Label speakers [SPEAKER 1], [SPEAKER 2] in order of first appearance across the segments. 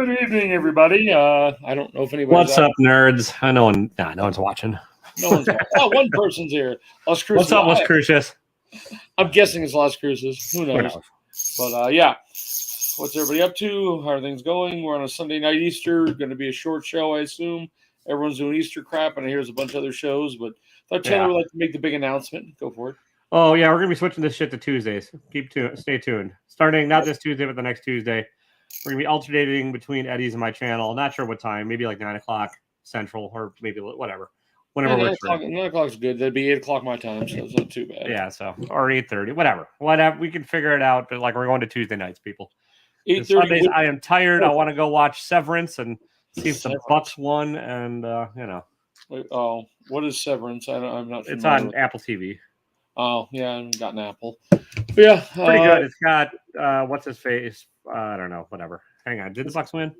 [SPEAKER 1] Good evening, everybody. I don't know if anybody's
[SPEAKER 2] What's up, nerds? No one's watching.
[SPEAKER 1] No one's watching. Oh, one person's here. Las Cruces.
[SPEAKER 2] What's up, Las Cruces?
[SPEAKER 1] I'm guessing it's Las Cruces. Who knows?
[SPEAKER 2] Who knows?
[SPEAKER 1] But yeah, what's everybody up to? How are things going? We're on a Sunday night Easter. Going to be a short show, I assume. Everyone's doing Easter crap, and here's a bunch of other shows. But I thought Taylor would like to make the big announcement. Go for it.
[SPEAKER 2] Oh yeah, we're gonna be switching this shit to Tuesdays. Stay tuned. Starting not this Tuesday, but the next Tuesday. We're gonna be alternating between Eddie's and my channel. Not sure what time. Maybe like 9 o'clock Central, or maybe whatever. Whenever
[SPEAKER 1] Yeah,
[SPEAKER 2] works.
[SPEAKER 1] 9 o'clock's good. That'd be 8 o'clock my time, so it's not too bad.
[SPEAKER 2] Yeah, so or 8:30, whatever. We can figure it out. But like we're going to Tuesday nights, people.
[SPEAKER 1] 8:30.
[SPEAKER 2] Sundays, I am tired. I want to go watch Severance and see if the Bucks won. And
[SPEAKER 1] Wait, oh, what is Severance? I'm not.
[SPEAKER 2] It's on Apple TV.
[SPEAKER 1] Oh yeah, I haven't got an Apple. But yeah,
[SPEAKER 2] pretty good. It's got what's his face? I don't know. Whatever. Hang on. Did the Bucks win?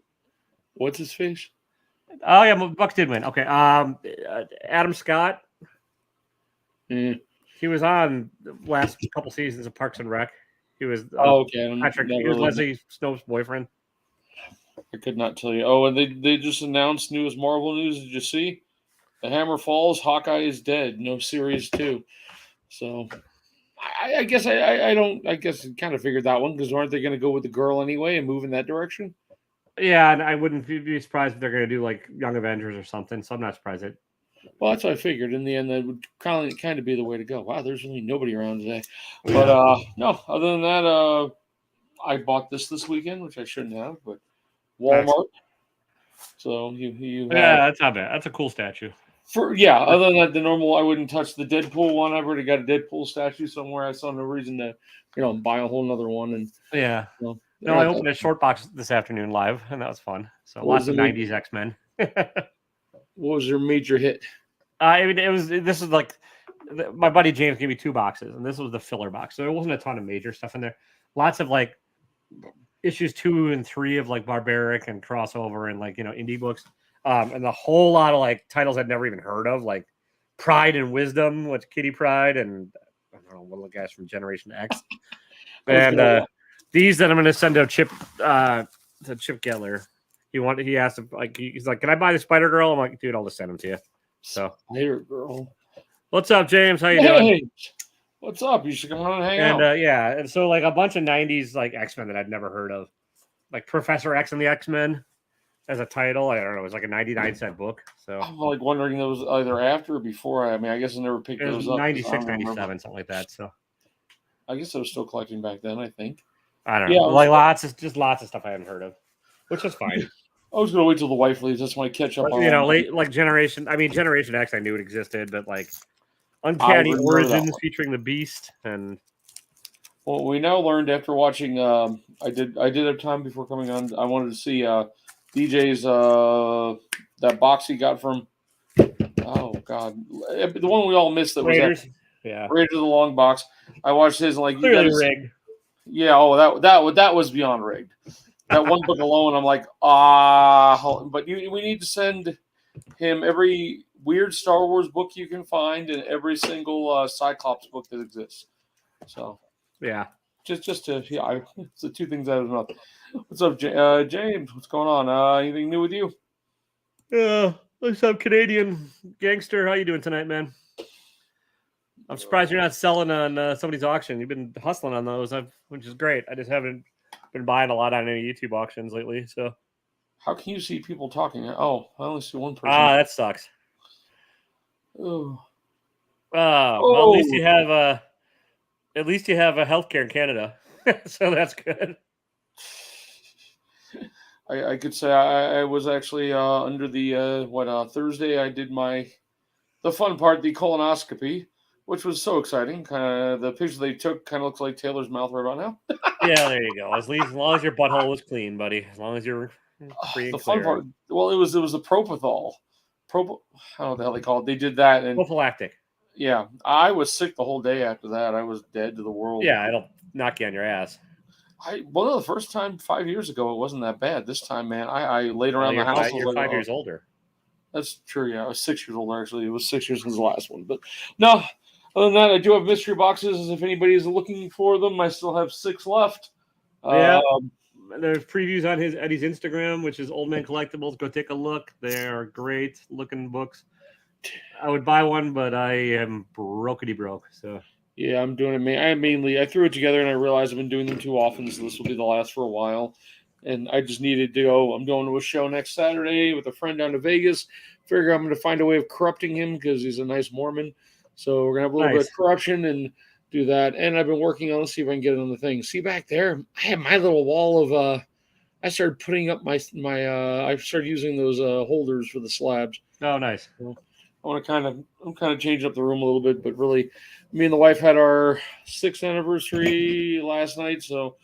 [SPEAKER 1] What's his face?
[SPEAKER 2] Oh yeah, Bucks did win. Okay. Adam Scott.
[SPEAKER 1] Mm.
[SPEAKER 2] He was on the last couple seasons of Parks and Rec. He was
[SPEAKER 1] okay.
[SPEAKER 2] Patrick. He was Leslie Snow's boyfriend.
[SPEAKER 1] I could not tell you. Oh, and they just announced newest Marvel news. Did you see? The Hammer falls. Hawkeye is dead. No series 2. So, I guess I don't. I guess I kind of figured that one because aren't they going to go with the girl anyway and move in that direction?
[SPEAKER 2] Yeah, and I wouldn't be surprised if they're going to do like Young Avengers or something. So I'm not surprised.
[SPEAKER 1] Well, that's what I figured. In the end, that would kind of be the way to go. Wow, there's really nobody around today. But no, other than that, I bought this weekend, which I shouldn't have, but Walmart. So you
[SPEAKER 2] that's not bad. That's a cool statue.
[SPEAKER 1] Other than that, the normal, I wouldn't touch the Deadpool one. I've already got a Deadpool statue somewhere. I saw no reason to, buy a whole nother one. And
[SPEAKER 2] no, I opened a short box this afternoon live, and that was fun. So lots of 90s X-Men.
[SPEAKER 1] What was your major hit?
[SPEAKER 2] This is like my buddy James gave me 2 boxes, and this was the filler box. So there wasn't a ton of major stuff in there. Lots of like issues 2 and 3 of like Barbaric and crossover and like indie books. And a whole lot of like titles I'd never even heard of, like Pride and Wisdom, what's Kitty Pride, and I don't know, one of the guys from Generation X. And these that I'm going to send to Chip Gettler. He asked him, like, he's like, "Can I buy the Spider Girl?" I'm like, "Dude, I'll just send them to you." So,
[SPEAKER 1] Spider Girl.
[SPEAKER 2] What's up, James? How you doing?
[SPEAKER 1] What's up? You should come on and hang out.
[SPEAKER 2] And so like a bunch of 90s like X-Men that I'd never heard of, like Professor X and the X-Men. As a title, I don't know. It was like a 99-cent book. So
[SPEAKER 1] I'm like wondering if it was either after or before. I guess I never picked those up.
[SPEAKER 2] 96, 97, something like that. So
[SPEAKER 1] I guess I was still collecting back then. I think.
[SPEAKER 2] I don't know. Like lots of stuff I haven't heard of, which is fine.
[SPEAKER 1] I was gonna wait till the wife leaves. That's when I catch up.
[SPEAKER 2] Late like Generation. I mean, Generation X. I knew it existed, but like Uncanny Origins featuring the Beast and.
[SPEAKER 1] Well, we now learned after watching. I did have time before coming on. I wanted to see. DJ's that box he got from the one we all missed that
[SPEAKER 2] Raiders.
[SPEAKER 1] Raiders of the Long Box. I watched his and like
[SPEAKER 2] clearly rigged.
[SPEAKER 1] Yeah, that was beyond rigged. That one book alone, I'm like, but we need to send him every weird Star Wars book you can find and every single Cyclops book that exists. So
[SPEAKER 2] yeah.
[SPEAKER 1] It's the 2 things out of his mouth. What's up, James? What's going on? Anything new with you?
[SPEAKER 2] What's up, Canadian gangster? How you doing tonight, man? I'm surprised you're not selling on somebody's auction. You've been hustling on those, which is great. I just haven't been buying a lot on any YouTube auctions lately. So,
[SPEAKER 1] how can you see people talking? Oh, I only see one person.
[SPEAKER 2] That sucks.
[SPEAKER 1] Oh.
[SPEAKER 2] Well, at least you have a healthcare in Canada, so that's good.
[SPEAKER 1] I could say I was actually under the Thursday. I did the fun part, the colonoscopy, which was so exciting. Kind of the picture they took kind of looks like Taylor's mouth right about now.
[SPEAKER 2] Yeah, there you go. As long as your butthole was clean, buddy. As long as you're free and clear.
[SPEAKER 1] Fun part. Well, it was the propofol. I don't know what the hell they call it. They did that and
[SPEAKER 2] prophylactic.
[SPEAKER 1] Yeah, I was sick the whole day after that. I was dead to the world.
[SPEAKER 2] Yeah, it'll knock you on your ass.
[SPEAKER 1] The first time 5 years ago, it wasn't that bad. This time, man, I laid around the house.
[SPEAKER 2] You're 5 years older.
[SPEAKER 1] That's true. Yeah, I was 6 years older. Actually, it was 6 years since the last one. But no, other than that, I do have mystery boxes. If anybody is looking for them, I still have 6 left.
[SPEAKER 2] Yeah. There's previews on Eddie's Instagram, which is Old Man Collectibles. Go take a look. They are great looking books. I would buy one, but I am brokety broke. So
[SPEAKER 1] yeah, I'm doing it. I threw it together and I realized I've been doing them too often, so this will be the last for a while. And I just needed to go. I'm going to a show next Saturday with a friend down to Vegas. Figure I'm going to find a way of corrupting him because he's a nice Mormon. So we're going to have a little bit of corruption and do that. And I've been working on, let's see if I can get it on the thing. See back there, I have my little wall of I started putting up my I started using those holders for the slabs.
[SPEAKER 2] Oh, nice.
[SPEAKER 1] I'm kind of changing up the room a little bit, but really, me and the wife had our 6th anniversary last night, so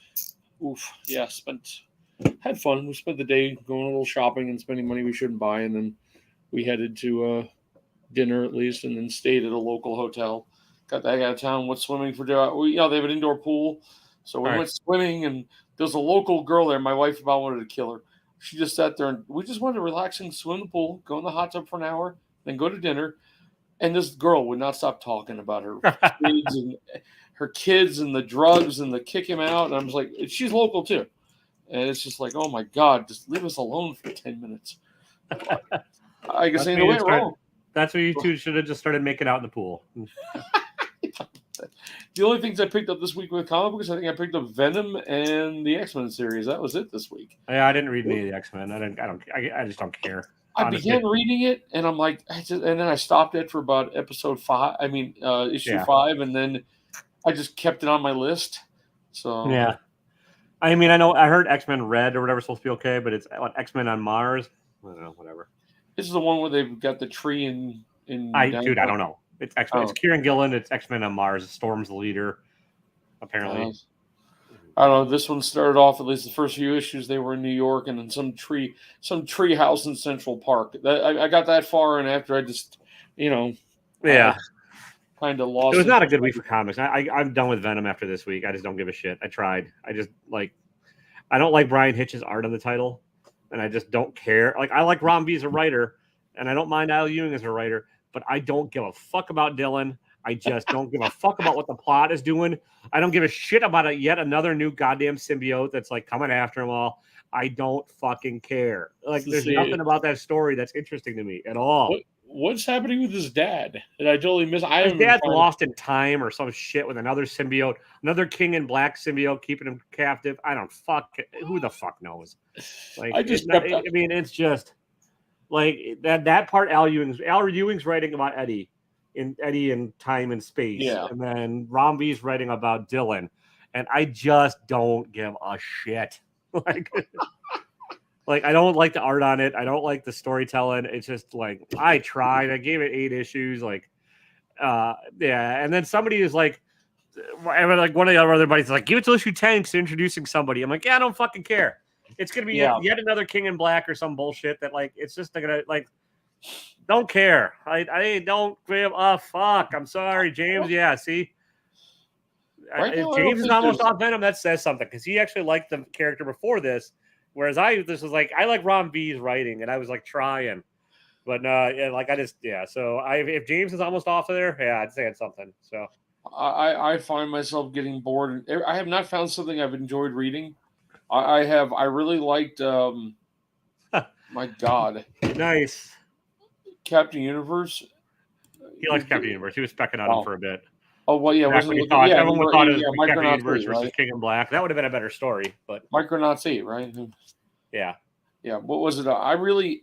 [SPEAKER 1] had fun. We spent the day going a little shopping and spending money we shouldn't buy, and then we headed to dinner at least, and then stayed at a local hotel. Got that out of town. Went swimming for they have an indoor pool, so we went swimming, and there's a local girl there. My wife about wanted to kill her. She just sat there, and we just wanted to relax and swim in the pool, go in the hot tub for an hour, then go to dinner. And this girl would not stop talking about her kids and the drugs and the kick him out. And I'm just like, she's local too. And it's just like, oh my God, just leave us alone for 10 minutes. I guess ain't no way wrong.
[SPEAKER 2] That's what you two should have just started making out in the pool.
[SPEAKER 1] The only things I picked up this week with comic books, I think I picked up Venom and the X-Men series. That was it this week.
[SPEAKER 2] Yeah, I didn't read any of the X-Men. I just don't care.
[SPEAKER 1] I began reading it, and I'm like, and then I stopped it for about issue 5, and then I just kept it on my list. So
[SPEAKER 2] yeah, I mean, I heard X-Men Red or whatever is supposed to be okay, but it's X-Men on Mars. I don't know, whatever.
[SPEAKER 1] This is the one where they've got the tree in.
[SPEAKER 2] I don't know. It's X-Men. It's Kieran Gillen. It's X-Men on Mars. Storm's the leader, apparently.
[SPEAKER 1] I don't know. This one started off, at least the first few issues, they were in New York and in some tree house in Central Park. I got that far, and after I just, kind of lost.
[SPEAKER 2] It was not a good week for comics. I'm done with Venom after this week. I just don't give a shit. I tried. I don't like Brian Hitch's art on the title, and I just don't care. Like, I like Ron B as a writer, and I don't mind Al Ewing as a writer, but I don't give a fuck about Dylan. I just don't give a fuck about what the plot is doing. I don't give a shit about yet another new goddamn symbiote that's like coming after them all. I don't fucking care. Like, there's nothing about that story that's interesting to me at all.
[SPEAKER 1] What's happening with his dad? Did I totally miss?
[SPEAKER 2] His dad's lost in time or some shit with another symbiote, another King in Black symbiote keeping him captive. I don't who the fuck knows? Like, it's just like that part. Al Ewing's writing about Eddie in Time and Space, and then Romby's writing about Dylan, and I just don't give a shit. Like I don't like the art on it. I don't like the storytelling. It's just like, I tried. I gave it 8 issues. And then somebody is like one of the other buddies is like, give it to issue 10 because they're introducing somebody. I'm like, yeah, I don't fucking care. It's gonna be yet another King in Black or some bullshit that it's just gonna don't care. I don't give a fuck. I'm sorry, James. Yeah, see, James is almost off Venom. That says something because he actually liked the character before this, whereas I like Ron B's writing, and I was trying, but So if James is almost off of there, I'd say it's something. So
[SPEAKER 1] I find myself getting bored. I have not found something I've enjoyed reading. I really liked. My God,
[SPEAKER 2] nice.
[SPEAKER 1] Captain Universe.
[SPEAKER 2] He likes Captain Universe. He was specking on him for a bit.
[SPEAKER 1] Oh well, yeah.
[SPEAKER 2] Everyone thought it was Captain Universe versus King in Black. That would have been a better story, but
[SPEAKER 1] Micronauts 8, right?
[SPEAKER 2] Yeah.
[SPEAKER 1] What was it? Everything.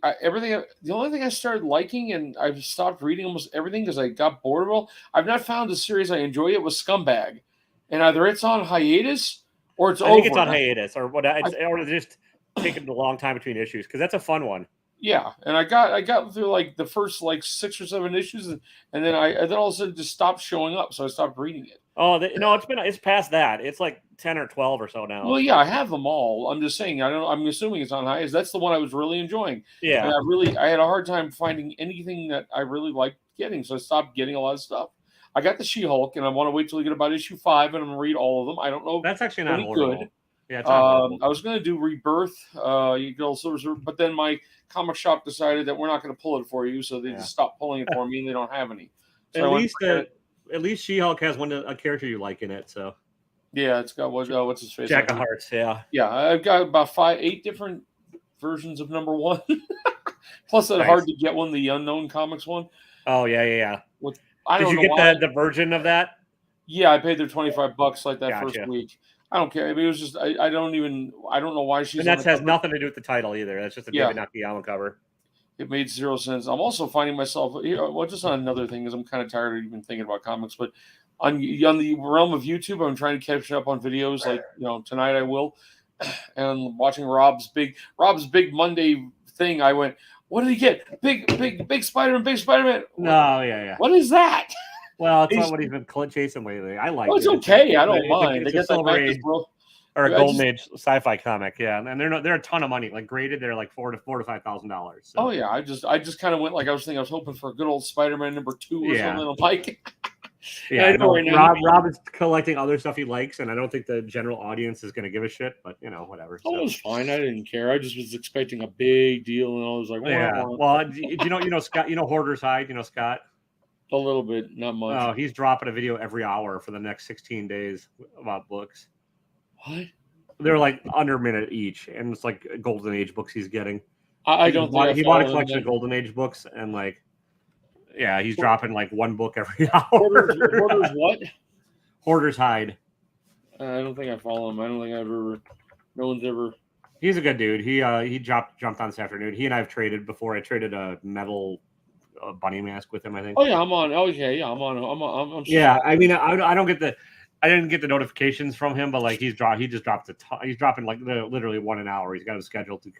[SPEAKER 1] The only thing I started liking, and I've stopped reading almost everything because I got bored of it all. I've not found a series I enjoy. It was Scumbag, and either it's on hiatus or it's over.
[SPEAKER 2] I think it's on hiatus, or what? Or just taking a long time between issues because that's a fun one.
[SPEAKER 1] Yeah, and I got through the first 6 or 7 issues, and then then all of a sudden just stopped showing up, so I stopped reading it.
[SPEAKER 2] Oh no, it's past that. It's 10 or 12 or so now.
[SPEAKER 1] Well, yeah, I have them all. I'm just saying. I'm assuming it's on hiatus. That's the one I was really enjoying.
[SPEAKER 2] Yeah,
[SPEAKER 1] and I had a hard time finding anything that I really liked getting, so I stopped getting a lot of stuff. I got the She-Hulk, and I want to wait till we get about issue 5, and I'm gonna read all of them. I don't know.
[SPEAKER 2] That's actually not horrible. Good.
[SPEAKER 1] Yeah, I was going to do Rebirth, but then my comic shop decided that we're not going to pull it for you, so they just stopped pulling it for me, and they don't have any. So
[SPEAKER 2] at least She-Hulk has a character you like in it. So
[SPEAKER 1] Yeah, it's got what's his face?
[SPEAKER 2] Jack of Hearts. Yeah.
[SPEAKER 1] Yeah, I've got about 8 different versions of number one. Plus, that
[SPEAKER 2] Nice.
[SPEAKER 1] hard to get one, the Unknown Comics one.
[SPEAKER 2] Oh yeah.
[SPEAKER 1] With I
[SPEAKER 2] Did
[SPEAKER 1] don't
[SPEAKER 2] you
[SPEAKER 1] know
[SPEAKER 2] get
[SPEAKER 1] why.
[SPEAKER 2] the version of that?
[SPEAKER 1] Yeah, I paid their $25 like that first
[SPEAKER 2] Gotcha.
[SPEAKER 1] week. I don't care. I mean, it was just I don't know why she's
[SPEAKER 2] And
[SPEAKER 1] on
[SPEAKER 2] that
[SPEAKER 1] the
[SPEAKER 2] has
[SPEAKER 1] cover.
[SPEAKER 2] nothing to do with the title either. That's just a
[SPEAKER 1] Yeah.
[SPEAKER 2] David Nakayama cover.
[SPEAKER 1] It made 0 sense. I'm also finding myself, well, just on another thing, is I'm kind of tired of even thinking about comics, but on the realm of YouTube, I'm trying to catch up on videos. Like, tonight I will, and watching Rob's big Monday thing. I went, what did he get? Big Spider-Man, big Spider-Man.
[SPEAKER 2] No, yeah.
[SPEAKER 1] What is that?
[SPEAKER 2] Well, it's not what he's been chasing lately. I like
[SPEAKER 1] Well, it's
[SPEAKER 2] it.
[SPEAKER 1] okay. I don't mind. They
[SPEAKER 2] It's a
[SPEAKER 1] get that
[SPEAKER 2] Silver
[SPEAKER 1] back as
[SPEAKER 2] Age
[SPEAKER 1] well.
[SPEAKER 2] or a Golden Age sci-fi comic, yeah, and they're a ton of money. Like graded, they're like $4,000 to $5,000. So.
[SPEAKER 1] Oh yeah, I just kind of went like I was hoping for a good old Spider-Man number 2 or something. I'm like,
[SPEAKER 2] yeah, I know. Rob is collecting other stuff he likes, and I don't think the general audience is going to give a shit. But whatever.
[SPEAKER 1] Oh, it was fine. I didn't care. I just was expecting a big deal, and I was like,
[SPEAKER 2] Well, Scott, Hoarder's Hide, Scott.
[SPEAKER 1] A little bit, not much.
[SPEAKER 2] Oh, he's dropping a video every hour for the next 16 days about books.
[SPEAKER 1] What?
[SPEAKER 2] They're like under a minute each, and it's like Golden Age books he's getting.
[SPEAKER 1] I don't think
[SPEAKER 2] he bought a collection of Golden Age books, and like, yeah, he's dropping like one book every hour.
[SPEAKER 1] Hoarder's what?
[SPEAKER 2] Hoarder's Hide.
[SPEAKER 1] I don't think I follow him. I don't think no one's ever.
[SPEAKER 2] He's a good dude. He jumped on this afternoon. He and I have traded before. I traded a metal bunny mask with him, I think.
[SPEAKER 1] Oh yeah, I'm on. Oh okay, yeah, I'm on. I'm
[SPEAKER 2] yeah, I mean, I don't get I didn't get the notifications from him, but like he just dropped he's dropping like literally 1 an hour. He's got a schedule to.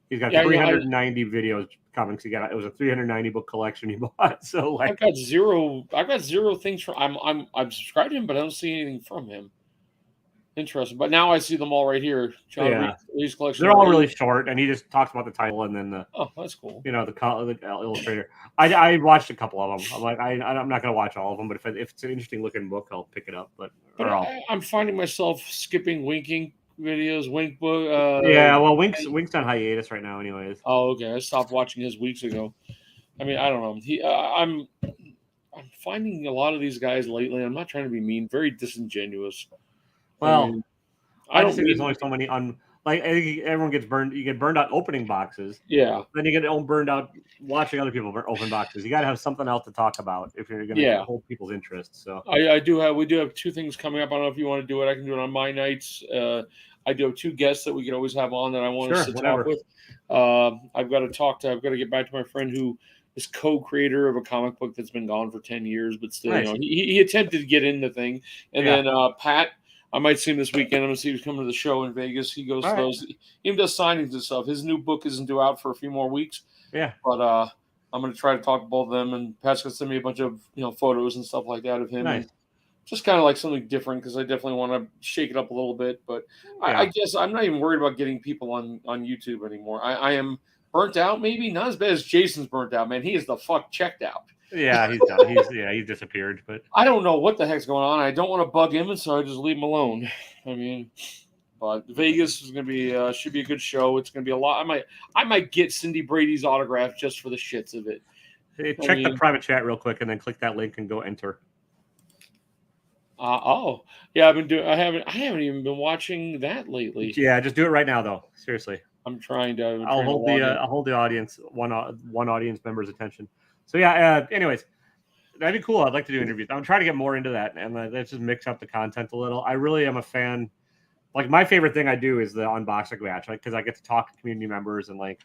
[SPEAKER 2] He's got 390 videos coming. It was a 390 book collection he bought. So like,
[SPEAKER 1] I've got zero things from. I'm subscribed to him, but I don't see anything from him. Interesting, but now I see them all right here. John Reed's collection.
[SPEAKER 2] They're all really short, and he just talks about the title and then the.
[SPEAKER 1] Oh, that's cool.
[SPEAKER 2] The illustrator. I watched a couple of them. I'm like, I'm not going to watch all of them, but if it's an interesting looking book, I'll pick it up. But
[SPEAKER 1] I'm finding myself skipping winking videos. Wink book.
[SPEAKER 2] Well, Wink's on hiatus right now, anyways.
[SPEAKER 1] Oh, okay. I stopped watching his weeks ago. I mean, I don't know. I'm finding a lot of these guys lately. I'm not trying to be mean. Very disingenuous.
[SPEAKER 2] Well, I just think there's only so many like I think everyone gets burned. You get burned out opening boxes.
[SPEAKER 1] Yeah.
[SPEAKER 2] Then you get burned out watching other people open boxes. You got to have something else to talk about if you're going to hold people's interest. So
[SPEAKER 1] we do have 2 things coming up. I don't know if you want to do it. I can do it on my nights. I do have 2 guests that we can always have on that I want to talk with. I've got to get back to my friend who is co-creator of a comic book that's been gone for 10 years, but still, he attempted to get in the thing. And then Pat. I might see him this weekend. I'm going to see if he's coming to the show in Vegas. He goes to those. He even does signings and stuff. His new book isn't due out for a few more weeks.
[SPEAKER 2] Yeah.
[SPEAKER 1] But I'm going to try to talk to both of them. And Pat's going to send me a bunch of photos and stuff like that of him.
[SPEAKER 2] Nice.
[SPEAKER 1] And just kind of like something different because I definitely want to shake it up a little bit. But I guess I'm not even worried about getting people on YouTube anymore. I am burnt out, maybe. Not as bad as Jason's burnt out, man. He is the fuck checked out.
[SPEAKER 2] Yeah, he's done. He's disappeared. But
[SPEAKER 1] I don't know what the heck's going on. I don't want to bug him, and so I just leave him alone. I mean, but Vegas is going to be should be a good show. It's going to be a lot. I might get Cindy Brady's autograph just for the shits of it.
[SPEAKER 2] Hey, check the private chat real quick, and then click that link and go enter.
[SPEAKER 1] I've been doing. I haven't even been watching that lately.
[SPEAKER 2] Yeah, just do it right now, though. Seriously,
[SPEAKER 1] I'm trying to.
[SPEAKER 2] I'll hold the audience one audience member's attention. So yeah. Anyways, that'd be cool. I'd like to do interviews. I'm trying to get more into that, and let's just mix up the content a little. I really am a fan. Like my favorite thing I do is the unboxing match, because I get to talk to community members and like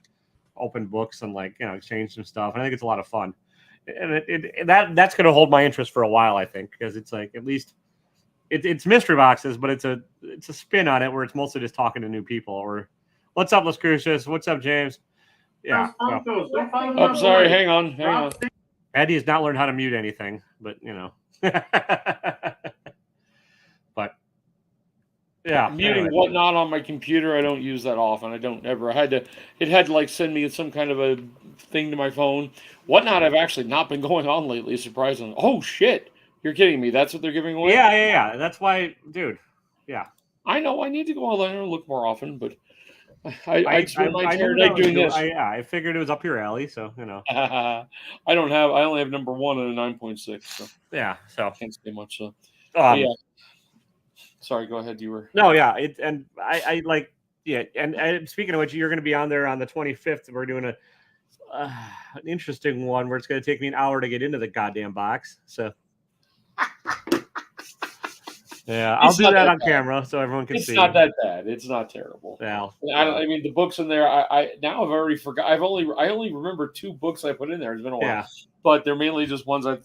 [SPEAKER 2] open books and exchange some stuff. And I think it's a lot of fun, and that's going to hold my interest for a while. I think because it's like at least it's mystery boxes, but it's a spin on it where it's mostly just talking to new people. Or what's up, Las Cruces? What's up, James? Yeah.
[SPEAKER 1] I'm sorry. Hang on.
[SPEAKER 2] Eddie has not learned how to mute anything, but but yeah,
[SPEAKER 1] muting whatnot on my computer. I don't use that often. I don't ever. It had to like send me some kind of a thing to my phone. Whatnot I've actually not been going on lately. Surprisingly. Oh shit! You're kidding me. That's what they're giving away.
[SPEAKER 2] Yeah. That's why, dude. Yeah.
[SPEAKER 1] I know. I need to go online and look more often, but. I spent my entire night doing this.
[SPEAKER 2] I figured it was up your alley, so
[SPEAKER 1] I only have number 1 and a 9.6. So
[SPEAKER 2] yeah, so
[SPEAKER 1] can't say much. So Sorry, go ahead. You were
[SPEAKER 2] No, yeah, and I like and speaking of which, you're going to be on there on the 25th. We're doing an interesting one where it's going to take me an hour to get into the goddamn box. So yeah, I'll
[SPEAKER 1] It's
[SPEAKER 2] do
[SPEAKER 1] not
[SPEAKER 2] that
[SPEAKER 1] that
[SPEAKER 2] on
[SPEAKER 1] bad.
[SPEAKER 2] camera so everyone can
[SPEAKER 1] It's
[SPEAKER 2] see.
[SPEAKER 1] not that bad. It's not terrible.
[SPEAKER 2] Yeah,
[SPEAKER 1] I mean, the books in there. I now I've already forgot. I only remember 2 books I put in there. It's been a while,
[SPEAKER 2] yeah,
[SPEAKER 1] but they're mainly just ones I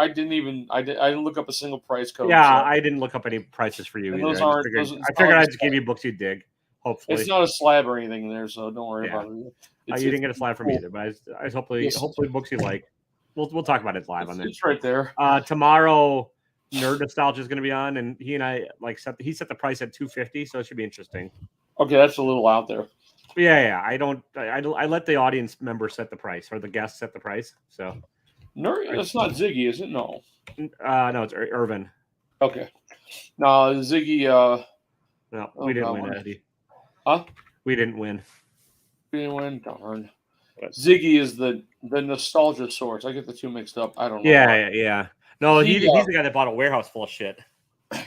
[SPEAKER 1] didn't look up a single price code.
[SPEAKER 2] yeah.
[SPEAKER 1] So,
[SPEAKER 2] I didn't look up any prices for you
[SPEAKER 1] and
[SPEAKER 2] either.
[SPEAKER 1] those
[SPEAKER 2] I just
[SPEAKER 1] aren't
[SPEAKER 2] figured
[SPEAKER 1] those.
[SPEAKER 2] I figured I'd just give you books you dig.
[SPEAKER 1] It's
[SPEAKER 2] Hopefully,
[SPEAKER 1] not a slab or anything in there, so don't worry
[SPEAKER 2] yeah.
[SPEAKER 1] about it.
[SPEAKER 2] You didn't get a slide from me
[SPEAKER 1] cool.
[SPEAKER 2] either, but I hopefully
[SPEAKER 1] Yes,
[SPEAKER 2] books you like. We'll talk about it live on there.
[SPEAKER 1] it's right there.
[SPEAKER 2] Tomorrow, Nerd Nostalgia is going to be on, and he and I he set the price at $250, so it should be interesting.
[SPEAKER 1] Okay, that's a little out there.
[SPEAKER 2] Yeah. I let the audience members set the price or the guests set the price. So
[SPEAKER 1] That's not Ziggy, is it? No.
[SPEAKER 2] no, it's Irvin.
[SPEAKER 1] Okay. No, Ziggy.
[SPEAKER 2] No, we didn't win, Eddie.
[SPEAKER 1] Huh?
[SPEAKER 2] We didn't win.
[SPEAKER 1] We didn't win. Darn. Ziggy is the nostalgia source. I get the two mixed up. I don't know.
[SPEAKER 2] Yeah. No, he's the guy that bought a warehouse full of shit.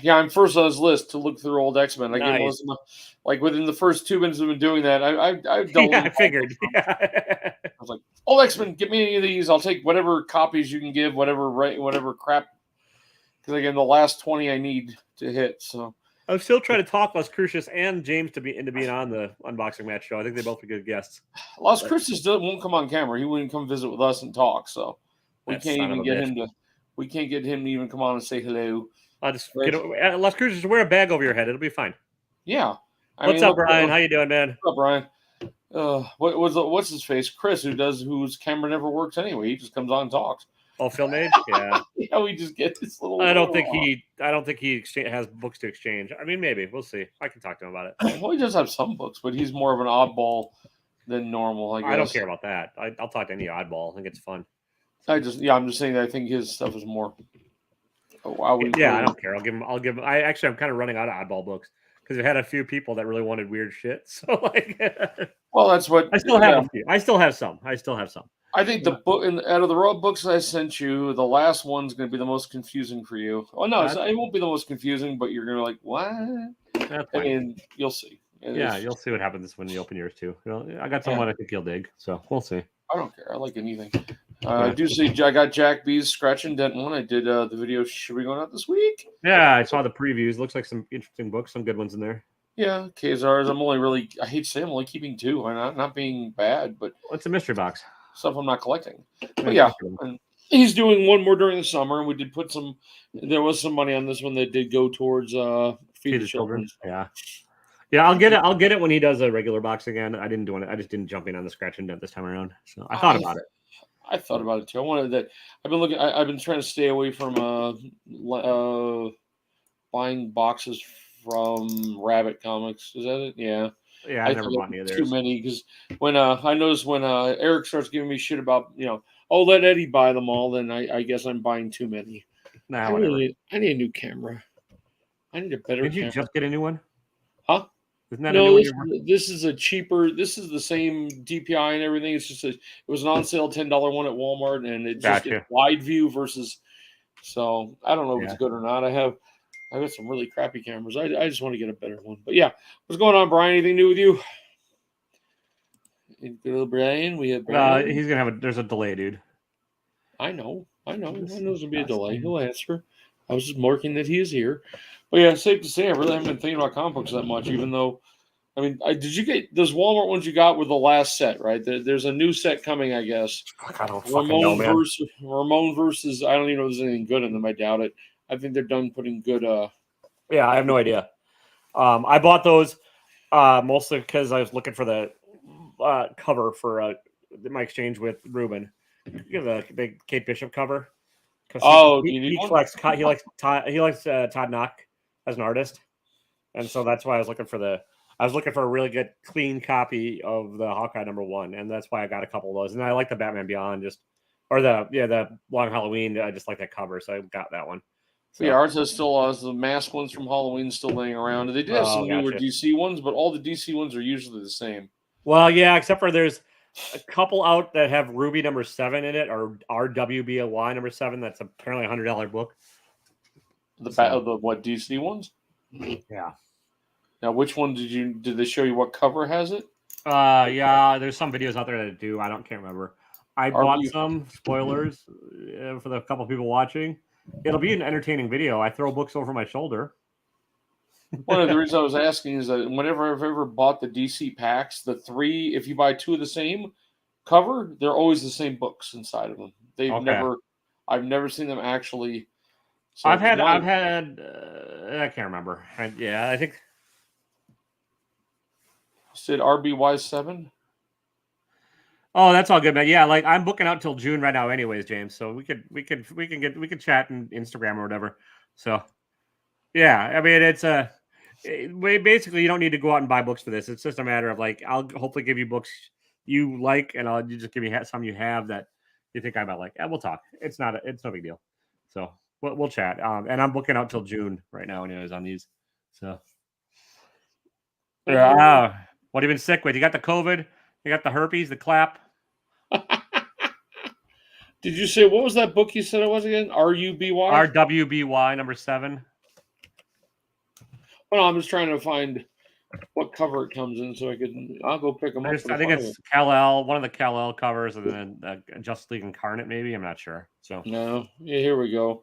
[SPEAKER 1] Yeah, I'm first on his list to look through old X-Men. I
[SPEAKER 2] Nice.
[SPEAKER 1] gave him like within the first 2 minutes of him doing that. I
[SPEAKER 2] I figured.
[SPEAKER 1] I was like, old X-Men, get me any of these. I'll take whatever copies you can give, whatever crap. Because again, the last 20 I need to hit. So
[SPEAKER 2] I'm still trying to talk Las Cruces and James into being on the unboxing match show. I think they both be good guests.
[SPEAKER 1] Las Cruces won't come on camera. He wouldn't come visit with us and talk. So we can't even get him to. We can't get him to even come on and say hello.
[SPEAKER 2] I'll just Las Cruces, just wear a bag over your head. It'll be fine.
[SPEAKER 1] Yeah.
[SPEAKER 2] What's up, Brian? How you doing, man?
[SPEAKER 1] What's up, Brian? What's his face? Chris, whose camera never works anyway. He just comes on and talks.
[SPEAKER 2] Oh, Phil Mage? Yeah.
[SPEAKER 1] Yeah, we just get this little.
[SPEAKER 2] I don't think he has books to exchange. I mean, maybe we'll see. I can talk to him about it.
[SPEAKER 1] Well, he does have some books, but he's more of an oddball than normal. I guess.
[SPEAKER 2] I don't care about that. I'll talk to any oddball. I think it's fun.
[SPEAKER 1] I'm just saying that I think his stuff is more.
[SPEAKER 2] I don't care. I'll give him. I'm kind of running out of oddball books because I've had a few people that really wanted weird shit. So like,
[SPEAKER 1] well, that's what
[SPEAKER 2] I still have a few. I still have some.
[SPEAKER 1] I think the book out of the raw books I sent you, the last one's going to be the most confusing for you. Oh no, it won't be the most confusing, but you're going to be like, what? I mean, you'll see.
[SPEAKER 2] You'll see what happens when you open yours too. I got someone I think you'll dig, so we'll see.
[SPEAKER 1] I don't care. I like anything. I do see. I got Jack B's Scratch and Dent one. I did the video. Should we going out this week?
[SPEAKER 2] Yeah, I saw the previews. Looks like some interesting books, some good ones in there.
[SPEAKER 1] Yeah, Kazars. I hate to say I'm only keeping 2. I'm not being bad, but
[SPEAKER 2] it's a mystery box.
[SPEAKER 1] Stuff I'm not collecting. But yeah, and he's doing one more during the summer, and we did put some. There was some money on this one that did go towards Feed the Children.
[SPEAKER 2] Yeah. Yeah, I'll get it when he does a regular box again. I didn't do it. I just didn't jump in on the Scratch and Dent this time around. So I thought about it.
[SPEAKER 1] I thought about it too. I wanted that. I've been looking. I've been trying to stay away from buying boxes from Rabbit Comics. Is that it? Yeah.
[SPEAKER 2] Yeah, I never bought any of theirs.
[SPEAKER 1] Too many because when I noticed when Eric starts giving me shit about let Eddie buy them all, then I guess I'm buying too many.
[SPEAKER 2] Nah,
[SPEAKER 1] I need a new camera. I need a better.
[SPEAKER 2] Did you
[SPEAKER 1] camera.
[SPEAKER 2] Just get a new one?
[SPEAKER 1] Huh?
[SPEAKER 2] No,
[SPEAKER 1] this is a cheaper. This is the same DPI and everything. It's just it was an on sale $10 one at Walmart, and it just gets wide view versus. So I don't know if it's good or not. I've got some really crappy cameras. I just want to get a better one. But yeah, what's going on, Brian? Anything new with you? Good old Brian. We have. Brian.
[SPEAKER 2] He's gonna have there's a delay, dude.
[SPEAKER 1] I know. There's gonna be a delay. He'll answer. I was just marking that he is here. But yeah, safe to say, I really haven't been thinking about comic books that much, even though, I mean, did you get those Walmart ones you got with the last set, right? There's a new set coming, I guess.
[SPEAKER 2] I don't fucking know, man.
[SPEAKER 1] Ramon versus, I don't even know if there's anything good in them. I doubt it. I think they're done putting good.
[SPEAKER 2] Yeah, I have no idea. I bought those mostly because I was looking for the cover for my exchange with Ruben. You know, the big Kate Bishop cover. He likes Todd Knock as an artist, and so that's why I was looking for a really good clean copy of the Hawkeye #1, and that's why I got a couple of those. And I like the Batman Beyond, the Long Halloween. I just like that cover, so I got that one.
[SPEAKER 1] So. Yeah, ours has still the mask ones from Halloween still laying around. They did have some newer DC ones, but all the DC ones are usually the same.
[SPEAKER 2] Well, yeah, except for there's a couple out that have Ruby #7 in it, or RWBY #7. That's apparently $100 book.
[SPEAKER 1] The what DC ones?
[SPEAKER 2] Yeah.
[SPEAKER 1] Now, which one did they show you what cover has it?
[SPEAKER 2] Yeah, there's some videos out there that do. Can't remember. I bought
[SPEAKER 1] RB.
[SPEAKER 2] some spoilers for the couple people watching. It'll be an entertaining video. I throw books over my shoulder.
[SPEAKER 1] One of the reasons I was asking is that whenever I've ever bought the DC packs, the three, if you buy two of the same cover, they're always the same books inside of them.
[SPEAKER 2] Okay.
[SPEAKER 1] I've never seen them actually. So
[SPEAKER 2] I've
[SPEAKER 1] because
[SPEAKER 2] had,
[SPEAKER 1] now,
[SPEAKER 2] I can't remember. Yeah, I think.
[SPEAKER 1] said RBY7.
[SPEAKER 2] Oh, that's all good, man. Yeah, like I'm booking out till June right now, anyways, James. So we could chat in Instagram or whatever. So yeah, I mean basically you don't need to go out and buy books for this. It's just a matter of like I'll hopefully give you books you like, and you just give me some you have that you think I might like. Yeah, we'll talk. It's no big deal. So we'll chat. And I'm booking out till June right now, anyways, on these. So yeah, what have you been sick with? You got the COVID, you got the herpes, the clap.
[SPEAKER 1] Did you say what was that book you said it was again? RUBY.
[SPEAKER 2] RWBY number 7.
[SPEAKER 1] Well, I'm just trying to find what cover it comes in so I'll go pick them up.
[SPEAKER 2] I think it's Kal-El, one of the Kal-El covers, and then Justice League Incarnate, maybe. I'm not sure. So
[SPEAKER 1] no, yeah, here we go.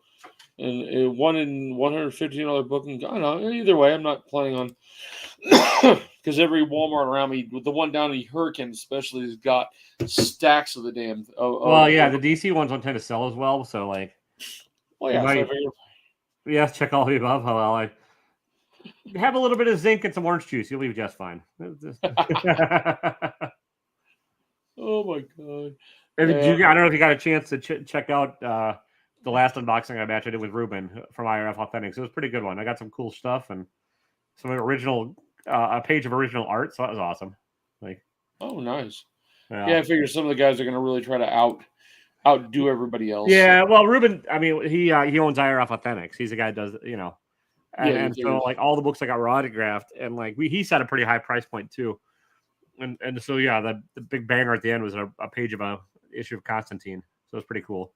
[SPEAKER 1] And one in $115 booking. I don't know. Either way, I'm not planning on because every Walmart around me, with the one down in Hurricane especially, has got stacks of the damn.
[SPEAKER 2] Well, yeah, the DC ones don't tend to sell as well. So like,
[SPEAKER 1] well, yeah, so
[SPEAKER 2] yeah, check all the above. Well, I have a little bit of zinc and some orange juice. You'll be just fine.
[SPEAKER 1] Oh my god!
[SPEAKER 2] I don't know if you got a chance to check out the last unboxing I did with Ruben from IRF Authentics. It was a pretty good one. I got some cool stuff and some original, a page of original art. So that was awesome. Like,
[SPEAKER 1] oh, nice. Yeah, I figure some of the guys are going to really try to outdo everybody else.
[SPEAKER 2] Yeah, well, Ruben, I mean, he owns IRF Authentics. He's the guy that does, and so like all the books I got were autographed, and like he set a pretty high price point too. And so yeah, the big banger at the end was a page of a issue of Constantine. So it's pretty cool.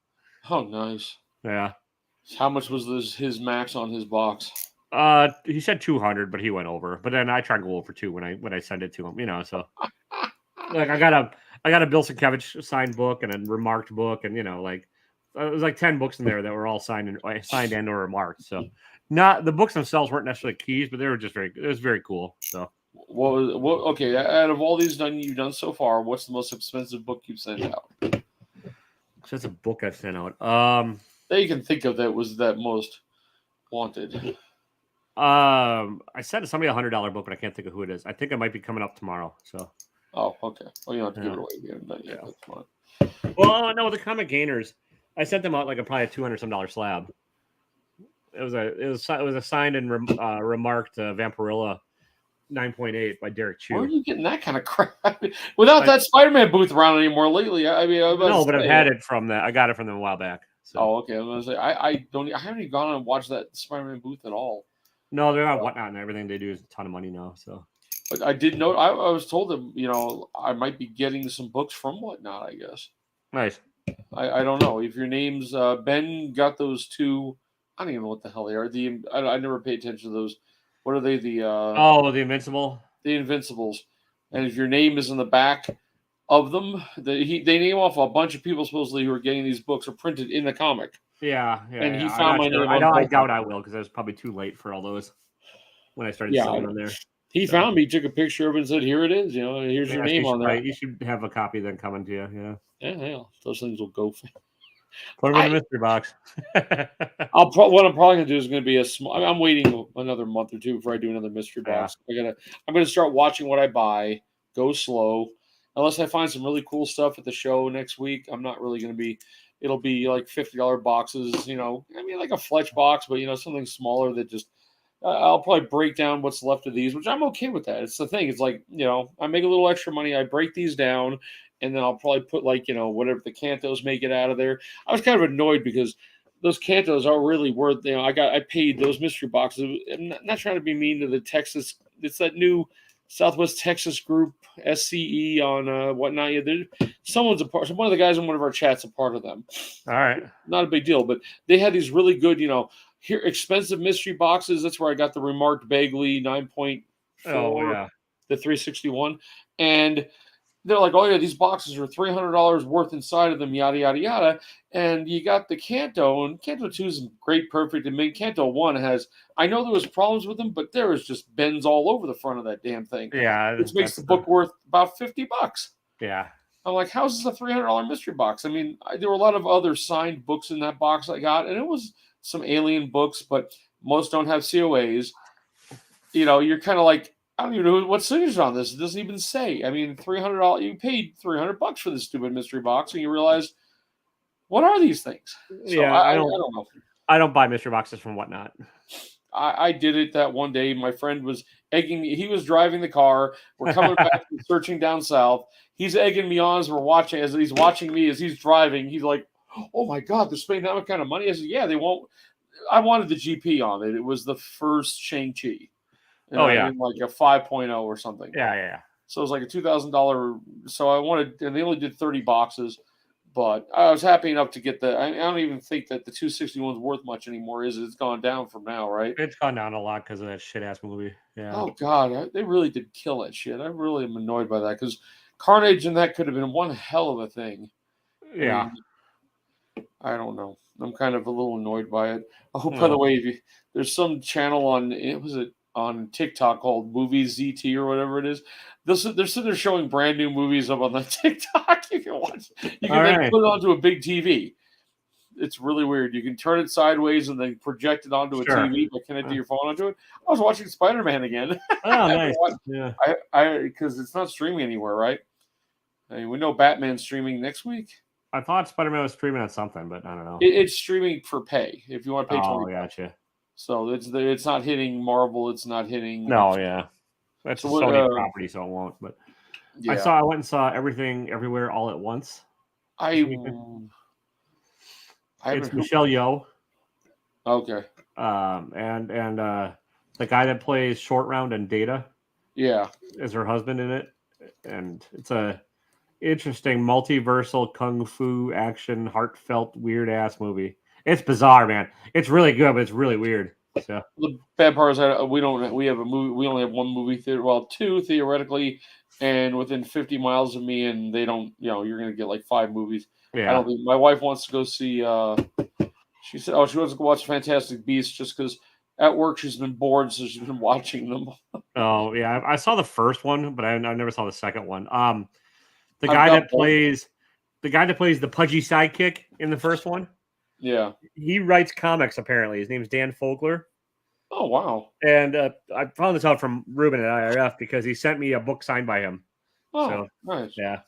[SPEAKER 1] Oh, nice.
[SPEAKER 2] Yeah.
[SPEAKER 1] How much was his max on his box?
[SPEAKER 2] He said 200, but he went over. But then I try and go over 2 when I send it to him. So like I got a Bill Sienkiewicz signed book and a remarked book, and it was like 10 books in there that were all signed and or remarked. So not the books themselves weren't necessarily keys, but they were just it was very cool. So
[SPEAKER 1] okay, out of all these you've done so far, what's the most expensive book you've sent out?
[SPEAKER 2] That's a book I've sent out.
[SPEAKER 1] That you can think of that was that most wanted.
[SPEAKER 2] I sent somebody $100 book, but I can't think of who it is. I think it might be coming up tomorrow. So.
[SPEAKER 1] Oh, okay. Well, you don't have to give it away. You haven't done it yet.
[SPEAKER 2] Yeah.
[SPEAKER 1] That's fine.
[SPEAKER 2] Well, no, the Comic Gainers, I sent them out like probably a $200 slab. It was a signed and remarked Vampirilla 9.8 by Derek Chu.
[SPEAKER 1] Where are you getting that kind of crap? Without that Spider-Man booth around anymore lately. I mean,
[SPEAKER 2] but I've had it from that. I got it from them a while back. So.
[SPEAKER 1] Oh, okay. I was gonna say I haven't even gone and watched that Spider-Man booth at all.
[SPEAKER 2] No, they're not Whatnot, and everything they do is a ton of money now. So.
[SPEAKER 1] But I did know I was told that I might be getting some books from Whatnot. I guess.
[SPEAKER 2] Nice.
[SPEAKER 1] I don't know if your name's Ben got those two. I don't even know what the hell they are. I never pay attention to those. What are they? The
[SPEAKER 2] the Invincible.
[SPEAKER 1] The Invincibles. And if your name is in the back of them, they name off a bunch of people supposedly who are getting these books are printed in the comic.
[SPEAKER 2] Yeah.
[SPEAKER 1] And he found my name.
[SPEAKER 2] I doubt I will because I was probably too late for all those when I started selling them there.
[SPEAKER 1] He found me, took a picture of it, and said, "Here it is. Here's your name on there."
[SPEAKER 2] You should have a copy then coming to you.
[SPEAKER 1] Yeah. Those things will go.
[SPEAKER 2] Put them in the mystery box.
[SPEAKER 1] What I'm probably gonna do is gonna be a small. I'm waiting another month or two before I do another mystery box. I'm gonna start watching what I buy. Go slow, unless I find some really cool stuff at the show next week. I'm not really gonna be. It'll be like $50 boxes. Like a Fletch box, but something smaller that just. I'll probably break down what's left of these, which I'm okay with that. It's the thing. It's like, I make a little extra money. I break these down, and then I'll probably put whatever the Cantos make it out of there. I was kind of annoyed because those Cantos are really worth, I paid those mystery boxes. I'm not trying to be mean to the Texas. It's that new Southwest Texas group, SCE on Whatnot. Someone's a part. One of the guys in one of our chats a part of them.
[SPEAKER 2] All right.
[SPEAKER 1] Not a big deal, but they had these really good, here expensive mystery boxes. That's where I got the remarked Bagley 9.4,
[SPEAKER 2] Oh yeah.
[SPEAKER 1] the 361, and they're like, oh yeah, these boxes are $300 worth inside of them, yada yada yada. And you got the Kanto, and Kanto 2 is great, perfect. And Kanto 1 has, I know there was problems with them, but there was just bends all over the front of that damn thing,
[SPEAKER 2] Yeah.
[SPEAKER 1] which makes the book worth about $50.
[SPEAKER 2] Yeah.
[SPEAKER 1] I'm like, how's this a $300 mystery box? I mean, there were a lot of other signed books in that box I got, and it was some alien books, but most don't have COAs. You're kind of like, I don't even know what signature on this. It doesn't even say. I mean, $300. You paid $300 for this stupid mystery box, and you realize, what are these things? So
[SPEAKER 2] Yeah.
[SPEAKER 1] I don't know.
[SPEAKER 2] I don't buy mystery boxes from Whatnot.
[SPEAKER 1] I did it that one day. My friend was egging me. He was driving the car. We're coming back from searching down south. He's egging me on as we're watching. As he's watching me as he's driving, he's like, "Oh my God, they're spending that kind of money." I said, "Yeah, they won't." I wanted the GP on it. It was the first Shang-Chi.
[SPEAKER 2] Oh yeah,
[SPEAKER 1] in like a 5.0 or something.
[SPEAKER 2] yeah.
[SPEAKER 1] So it was like a $2,000. So I wanted, and they only did 30 boxes. But I was happy enough to get the. I don't even think that the 261 is worth much anymore, is it? It's gone down from now, right?
[SPEAKER 2] It's gone down a lot because of that shit ass movie. Yeah.
[SPEAKER 1] Oh God, they really did kill that shit. I really am annoyed by that because Carnage and that could have been one hell of a thing.
[SPEAKER 2] Yeah.
[SPEAKER 1] I don't know. I'm kind of a little annoyed by it. Oh, by the way, there's some channel on TikTok called Movies ZT or whatever it is. They're sitting there showing brand new movies up on the TikTok. You can watch. You can then put it onto a big TV. It's really weird. You can turn it sideways and then project it onto a TV by connecting your phone onto it. I was watching Spider-Man again.
[SPEAKER 2] Oh, nice. Yeah.
[SPEAKER 1] Because it's not streaming anywhere, right? I mean, we know Batman's streaming next week.
[SPEAKER 2] I thought Spider-Man was streaming on something, but I don't know.
[SPEAKER 1] It's streaming for pay if you want to pay $20.
[SPEAKER 2] Oh, gotcha.
[SPEAKER 1] So it's not hitting Marvel. It's not hitting.
[SPEAKER 2] No, yeah, that's a Sony property, so it won't. But yeah. I went and saw Everything Everywhere All at Once. It's Michelle Yeoh.
[SPEAKER 1] Okay.
[SPEAKER 2] And the guy that plays Short Round and Data.
[SPEAKER 1] Yeah.
[SPEAKER 2] Is her husband in it, and it's a interesting multiversal kung fu action heartfelt weird ass movie. It's bizarre, man. It's really good, but it's really weird. So
[SPEAKER 1] the bad part is that we only have one movie theater, well, two theoretically, and within 50 miles of me, and they don't, you're gonna get like 5 movies.
[SPEAKER 2] Yeah.
[SPEAKER 1] I don't think my wife wants to go see. She said, "Oh, she wants to go watch Fantastic Beasts just because at work she's been bored, so she's been watching them."
[SPEAKER 2] Oh yeah, I saw the first one, but I never saw the second one. The guy that plays the pudgy sidekick in the first one.
[SPEAKER 1] Yeah.
[SPEAKER 2] He writes comics, apparently. His name's Dan Fogler.
[SPEAKER 1] Oh, wow.
[SPEAKER 2] And I found this out from Ruben at IRF because he sent me a book signed by him.
[SPEAKER 1] Oh, nice.
[SPEAKER 2] Yeah.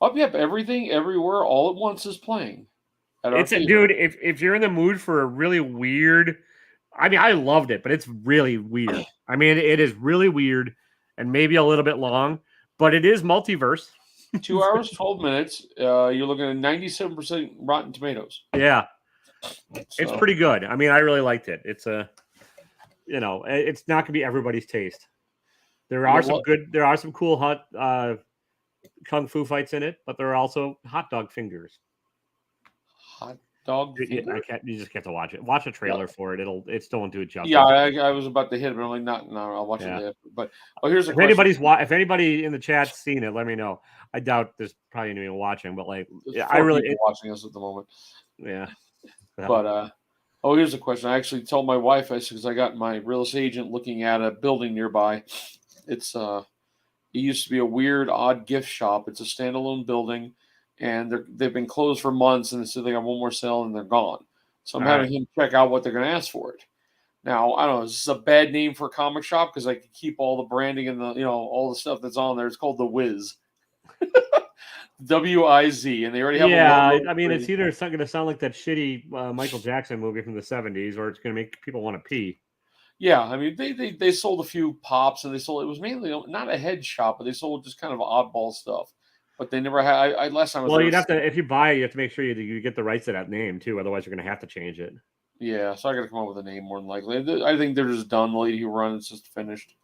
[SPEAKER 1] Oh, yep. Everything, Everywhere, All at Once is playing.
[SPEAKER 2] Dude, if you're in the mood for a really weird... I mean, I loved it, but it's really weird. I mean, it is really weird and maybe a little bit long, but it is multiverse.
[SPEAKER 1] 2 hours, 12 minutes. You're looking at 97% Rotten Tomatoes.
[SPEAKER 2] Yeah. So. It's pretty good. I mean, I really liked it. It's it's not gonna be everybody's taste. There are some cool hot kung fu fights in it, but there are also hot dog fingers.
[SPEAKER 1] Hot dog fingers?
[SPEAKER 2] You just get to watch it. Watch a trailer for it. It's still won't do it justice.
[SPEAKER 1] Yeah, I was about to hit it, but I'm like, no, I'll watch it later. But here's a question.
[SPEAKER 2] If anybody in the chat's seen it, let me know. I doubt there's probably anyone watching, but like,
[SPEAKER 1] watching us at the moment.
[SPEAKER 2] Yeah.
[SPEAKER 1] But here's a question. I actually told my wife, because I got my real estate agent looking at a building nearby. It's it used to be a weird, odd gift shop. It's a standalone building, and they've been closed for months, and so they got one more sale, and they're gone. So I'm having him check out what they're going to ask for it. Now, I don't know. Is this a bad name for a comic shop? Because I could keep all the branding and all the stuff that's on there. It's called The Wiz. WIZ, and they already have.
[SPEAKER 2] Yeah, I mean, it's either going to sound like that shitty Michael Jackson movie from the 70s, or it's going to make people want to pee.
[SPEAKER 1] Yeah, I mean, they sold a few pops, and it was mainly not a head shop, but they sold just kind of oddball stuff. But they never had. Last time.
[SPEAKER 2] Well, you'd have to, if you buy it, you have to make sure you get the rights to that name too. Otherwise, you're going to have to change it.
[SPEAKER 1] Yeah, so I got to come up with a name more than likely. I think they're just done. The lady who runs it's just finished.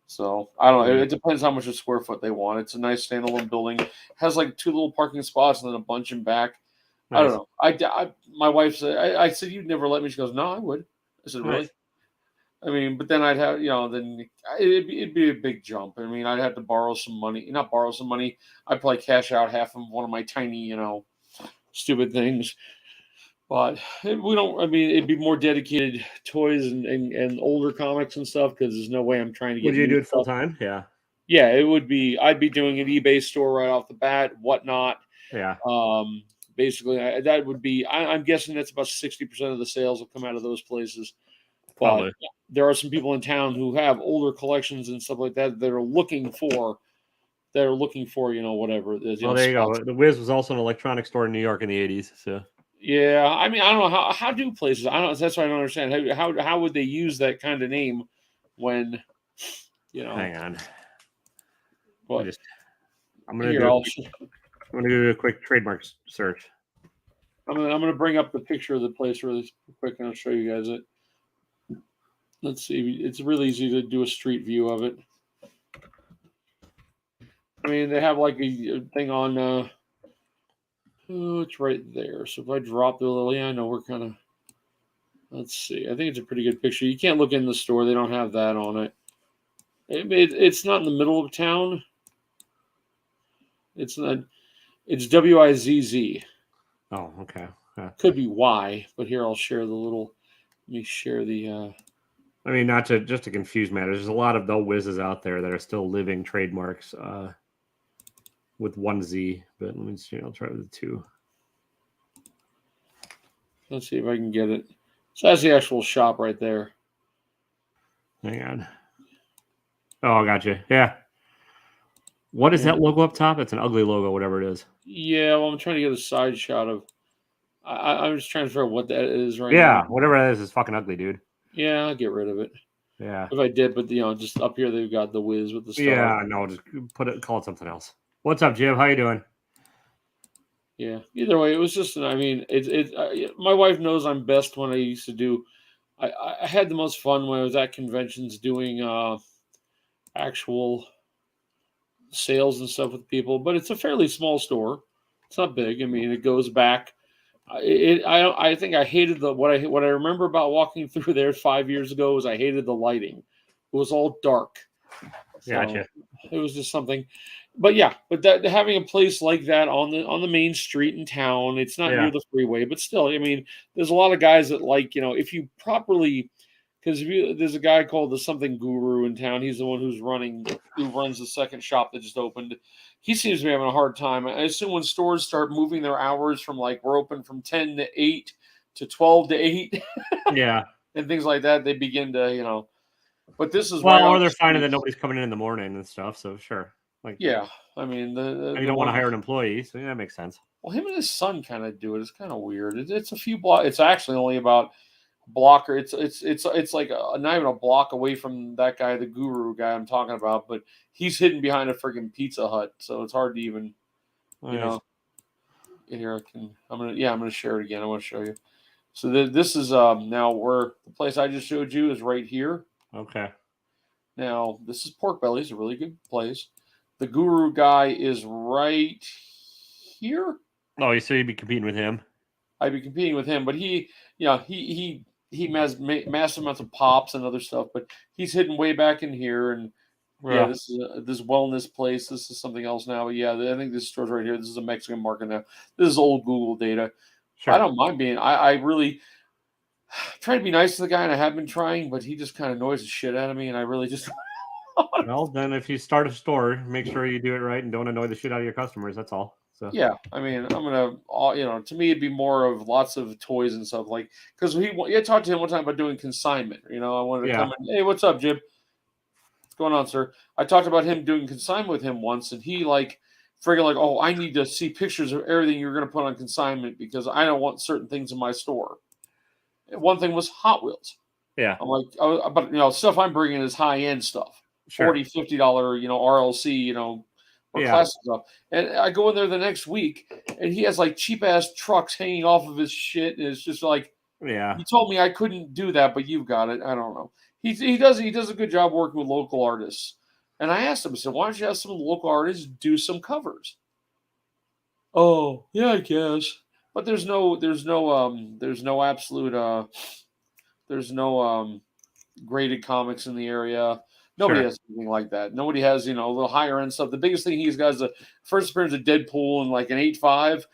[SPEAKER 1] So I don't know. It depends how much a square foot they want. It's a nice standalone building. It has like 2 little parking spots and then a bunch in back. Nice. I don't know. My wife said, I said, you'd never let me. She goes, no, I would. I said,
[SPEAKER 2] Nice.
[SPEAKER 1] really? I mean, but then I'd have, then it'd be a big jump. I mean, I'd have to borrow some money, not borrow some money. I'd probably cash out half of one of my tiny, stupid things. But we don't. I mean, it'd be more dedicated toys and older comics and stuff because there's no way I'm trying to
[SPEAKER 2] Would
[SPEAKER 1] get
[SPEAKER 2] you
[SPEAKER 1] new
[SPEAKER 2] do it full
[SPEAKER 1] stuff.
[SPEAKER 2] time? Yeah.
[SPEAKER 1] Yeah, it would be. I'd be doing an eBay store right off the bat, whatnot.
[SPEAKER 2] Yeah.
[SPEAKER 1] Basically, that would be. I'm guessing that's about 60% of the sales will come out of those places. But
[SPEAKER 2] Probably.
[SPEAKER 1] there are some people in town who have older collections and stuff like that that are looking for. Whatever it is,
[SPEAKER 2] Well, there you
[SPEAKER 1] spots.
[SPEAKER 2] go. The Wiz was also an electronic store in New York in the 80s. So
[SPEAKER 1] Yeah, I mean, I don't know how do places. I don't. That's what I don't understand. How would they use that kind of name when,
[SPEAKER 2] hang on.
[SPEAKER 1] what?
[SPEAKER 2] I'm gonna
[SPEAKER 1] Here,
[SPEAKER 2] do a quick trademark search.
[SPEAKER 1] I'm gonna bring up the picture of the place really quick and I'll show you guys it. Let's see. It's really easy to do a street view of it. I mean, they have like a thing on. Oh, it's right there. So if I drop the little, I know we're kind of. Let's see. I think it's a pretty good picture. You can't look in the store; they don't have that on it. It's not in the middle of town. It's not. It's WIZZ.
[SPEAKER 2] Oh, okay. Yeah.
[SPEAKER 1] Could be Y, but here I'll share the little. Let me share the.
[SPEAKER 2] I mean, not to just to confuse matters. There's a lot of the Wizzes out there that are still living trademarks with one Z. But let me see. I'll try with the two.
[SPEAKER 1] Let's see if I can get it. So that's the actual shop right there.
[SPEAKER 2] Hang on. Oh, I got you. Yeah. What is that logo up top? It's an ugly logo, whatever it is.
[SPEAKER 1] Yeah, well, I'm trying to get a side shot of. I'm just trying to figure out what that is right now.
[SPEAKER 2] Yeah, whatever that is fucking ugly, dude.
[SPEAKER 1] Yeah, I'll get rid of it.
[SPEAKER 2] Yeah.
[SPEAKER 1] If I did, but just up here they've got the Wiz with the star.
[SPEAKER 2] Yeah, no, just call it something else. What's up, Jim? How you doing?
[SPEAKER 1] Yeah. Either way, it was just. I mean, my wife knows I'm best when I used to do. I had the most fun when I was at conventions doing actual sales and stuff with people, but it's a fairly small store. It's not big. I mean, it goes back. I think I hated what I remember about walking through there 5 years ago was I hated the lighting. It was all dark. So
[SPEAKER 2] Gotcha.
[SPEAKER 1] It was just something. But yeah, having a place like that on the main street in town, it's not near the freeway, but still, I mean, there's a lot of guys that if you properly, because there's a guy called the something guru in town. He's the one who runs the second shop that just opened. He seems to be having a hard time. I assume when stores start moving their hours from we're open from 10 to 8 to 12 to 8,
[SPEAKER 2] yeah,
[SPEAKER 1] and things like that, they begin to But this is
[SPEAKER 2] or they're finding that nobody's coming in the morning and stuff. So sure,
[SPEAKER 1] yeah, I mean
[SPEAKER 2] you don't want to hire an employee, so yeah, that makes sense.
[SPEAKER 1] Well, him and his son kind of do it. It's kind of weird. It's a few blocks. It's actually only about a block, or it's like not even a block away from that guy, the guru guy I'm talking about. But he's hidden behind a freaking Pizza Hut, so it's hard to even, Here I'm gonna share it again. I want to show you. So this is now where the place I just showed you is right here.
[SPEAKER 2] Okay.
[SPEAKER 1] Now this is Pork Belly's, a really good place. The guru guy is right here.
[SPEAKER 2] Oh, so you'd be competing with him?
[SPEAKER 1] I'd be competing with him, but he has massive amounts of pops and other stuff, but he's hidden way back in here. And this is this wellness place. This is something else now. But yeah, I think this store's right here. This is a Mexican market now. This is old Google data. Sure. I don't mind being. I really try to be nice to the guy, and I have been trying, but he just kind of annoys the shit out of me, and I really just.
[SPEAKER 2] Well, then if you start a store, make sure you do it right and don't annoy the shit out of your customers. That's all. So
[SPEAKER 1] yeah, I mean, I'm gonna, to me, it'd be more of lots of toys and stuff because I talked to him one time about doing consignment. I wanted to come in. Hey, what's up, Jim? What's going on, sir? I talked about him doing consignment with him once, and he friggin' oh, I need to see pictures of everything you're gonna put on consignment because I don't want certain things in my store. And one thing was Hot Wheels.
[SPEAKER 2] Yeah,
[SPEAKER 1] I'm like, but stuff I'm bringing is high end stuff,
[SPEAKER 2] sure.
[SPEAKER 1] $40, $50, RLC, or classic stuff. And I go in there the next week, and he has cheap ass trucks hanging off of his shit, and it's just
[SPEAKER 2] yeah.
[SPEAKER 1] You told me I couldn't do that, but you've got it. I don't know. He does a good job working with local artists. And I asked him, I said, why don't you have some local artists do some covers? Oh, yeah, I guess. But there's no absolute There's no graded comics in the area. Nobody
[SPEAKER 2] Sure.
[SPEAKER 1] has anything like that. Nobody has, a little higher end stuff. The biggest thing he's got is the first appearance of Deadpool in like an 8.5,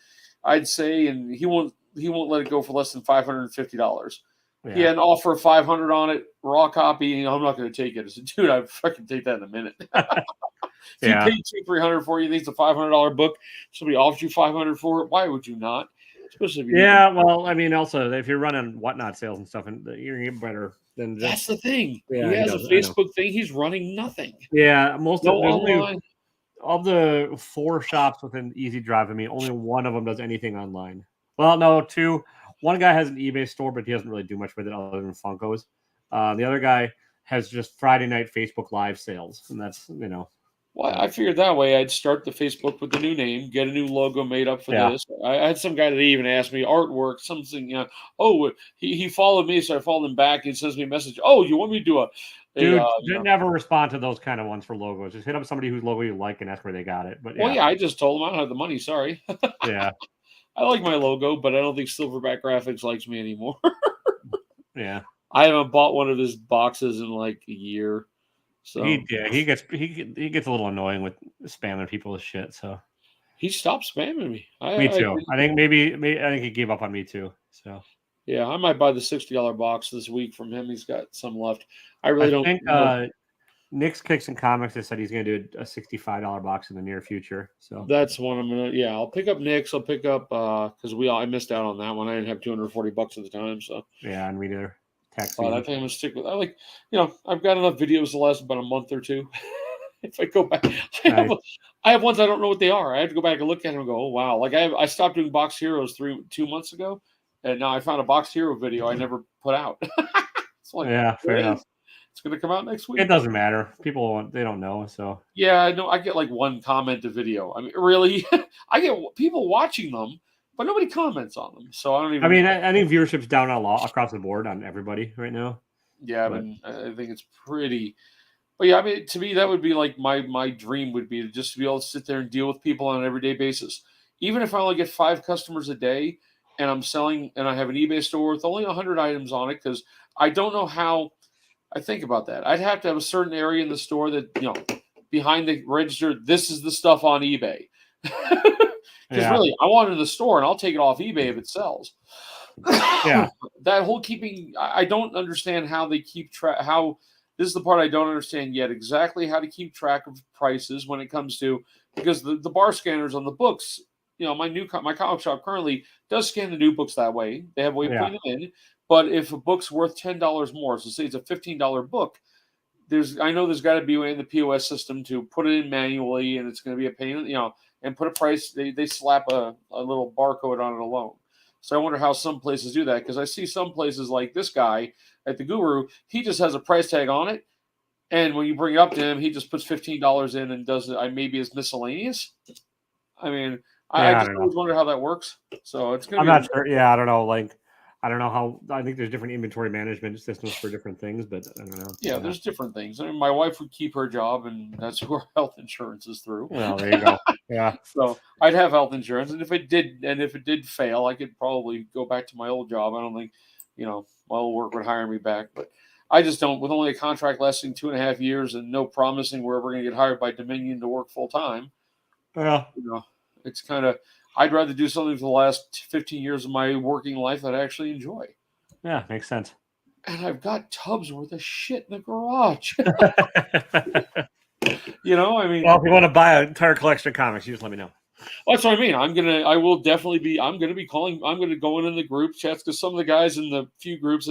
[SPEAKER 1] I'd say, and he won't let it go for less than $550. He
[SPEAKER 2] Yeah.
[SPEAKER 1] had an offer of 500 on it, raw copy. I'm not going to take it. I said, dude, I'd fucking take that in a minute. If you
[SPEAKER 2] Yeah.
[SPEAKER 1] paid $200-300 for it, you think it's a $500 book, somebody offers you 500 for it, why would you not? Especially if you need
[SPEAKER 2] Yeah. Well, I mean, also if you're running whatnot sales and stuff, and you're gonna get better than
[SPEAKER 1] That's
[SPEAKER 2] just.
[SPEAKER 1] the thing. He
[SPEAKER 2] Yeah, he
[SPEAKER 1] has a
[SPEAKER 2] does. I know.
[SPEAKER 1] Facebook thing. He's running nothing.
[SPEAKER 2] Yeah,
[SPEAKER 1] No
[SPEAKER 2] there's only
[SPEAKER 1] online.
[SPEAKER 2] of the 4 shops within Easy Drive of me, only one of them does anything online. Well, no, 2. One guy has an eBay store, but he doesn't really do much with it other than Funkos. The other guy has just Friday night Facebook Live sales, and that's
[SPEAKER 1] Well, I figured that way I'd start the Facebook with the new name, get a new logo made up for
[SPEAKER 2] Yeah.
[SPEAKER 1] this. I had some guy that even asked me artwork, something, oh, he followed me, so I followed him back. He sends me a message. Oh, you want me to do
[SPEAKER 2] Dude, never respond to those kind of ones for logos. Just hit up somebody whose logo you like and ask where they got it. But
[SPEAKER 1] well,
[SPEAKER 2] yeah,
[SPEAKER 1] yeah, I just told him I don't have the money. Sorry.
[SPEAKER 2] yeah,
[SPEAKER 1] I like my logo, but I don't think Silverback Graphics likes me anymore.
[SPEAKER 2] yeah.
[SPEAKER 1] I haven't bought one of his boxes in like a year. So
[SPEAKER 2] He gets a little annoying with spamming people with shit. So
[SPEAKER 1] he stopped spamming me.
[SPEAKER 2] me too. I think maybe I think he gave up on me too. So
[SPEAKER 1] Yeah, I might buy the $60 box this week from him. He's got some left. I really
[SPEAKER 2] I
[SPEAKER 1] don't
[SPEAKER 2] think
[SPEAKER 1] know.
[SPEAKER 2] Nick's Kicks and Comics has said he's going to do a $65 box in the near future. So
[SPEAKER 1] That's one I'm gonna. Yeah, I'll pick up Nick's. I'll pick up because I missed out on that one. I didn't have $240 at the time, so
[SPEAKER 2] yeah, and we did tax
[SPEAKER 1] I
[SPEAKER 2] season.
[SPEAKER 1] think I'm gonna stick with. I like, I've got enough videos to last about a month or two. If I go back,
[SPEAKER 2] Nice.
[SPEAKER 1] I have ones I don't know what they are. I have to go back and look at them and go, oh wow! Like I stopped doing box heroes 2 months ago, and now I found a box hero video I never put out. It's like,
[SPEAKER 2] Yeah, fair enough.
[SPEAKER 1] It's gonna come out next week.
[SPEAKER 2] It doesn't matter. They don't know. So
[SPEAKER 1] Yeah, I know. I get like one comment a video. I mean, really, I get people watching them, but nobody comments on them. So I don't even.
[SPEAKER 2] I mean, I think viewership's down a lot across the board on everybody right now.
[SPEAKER 1] Yeah,
[SPEAKER 2] But
[SPEAKER 1] I think it's pretty. But yeah, I mean, to me, that would be like my dream would be to just be able to sit there and deal with people on an everyday basis. Even if I only get 5 customers a day, and I'm selling, and I have an eBay store with only 100 items on it, because I don't know how. I think about that. I'd have to have a certain area in the store that behind the register. This is the stuff on eBay. Because
[SPEAKER 2] yeah,
[SPEAKER 1] really, I want it in the store, and I'll take it off eBay if it sells.
[SPEAKER 2] yeah,
[SPEAKER 1] That whole keeping, I don't understand how they keep track. How this is the part I don't understand yet. Exactly how to keep track of prices when it comes to, because the bar scanners on the books. My comic shop currently does scan the new books that way. They have a way of
[SPEAKER 2] yeah,
[SPEAKER 1] putting them in. But if a book's worth $10 more, so say it's a $15 book, I know there's got to be a way in the POS system to put it in manually, and it's going to be a pain, and put a price. They slap a little barcode on it alone. So I wonder how some places do that, because I see some places like this guy at the Guru, he just has a price tag on it, and when you bring it up to him, he just puts $15 in and does it. Maybe it's miscellaneous. I mean, I
[SPEAKER 2] yeah. I
[SPEAKER 1] just
[SPEAKER 2] don't know.
[SPEAKER 1] always wonder how that works. So it's going
[SPEAKER 2] I'm
[SPEAKER 1] to
[SPEAKER 2] not
[SPEAKER 1] be.
[SPEAKER 2] sure. Yeah, I don't know. Like, I don't know how. I think there's different inventory management systems for different things, but I don't know.
[SPEAKER 1] Yeah, there's different things. I mean, my wife would keep her job, and that's who her health insurance is through.
[SPEAKER 2] Well, there you go. Yeah,
[SPEAKER 1] So I'd have health insurance, and if it did fail, I could probably go back to my old job. I don't think, my old work would hire me back, but I just don't. With only a contract lasting 2.5 years and no promising we're ever going to get hired by Dominion to work full time,
[SPEAKER 2] yeah,
[SPEAKER 1] it's kind of. I'd rather do something for the last 15 years of my working life that I actually enjoy.
[SPEAKER 2] yeah. Makes sense.
[SPEAKER 1] And I've got tubs worth of shit in the garage.
[SPEAKER 2] Well,
[SPEAKER 1] I mean,
[SPEAKER 2] if you want to buy an entire collection of comics, you just let me know.
[SPEAKER 1] that's what I mean. I'm gonna be calling. I'm gonna go in the group chats, because some of the guys in the few groups,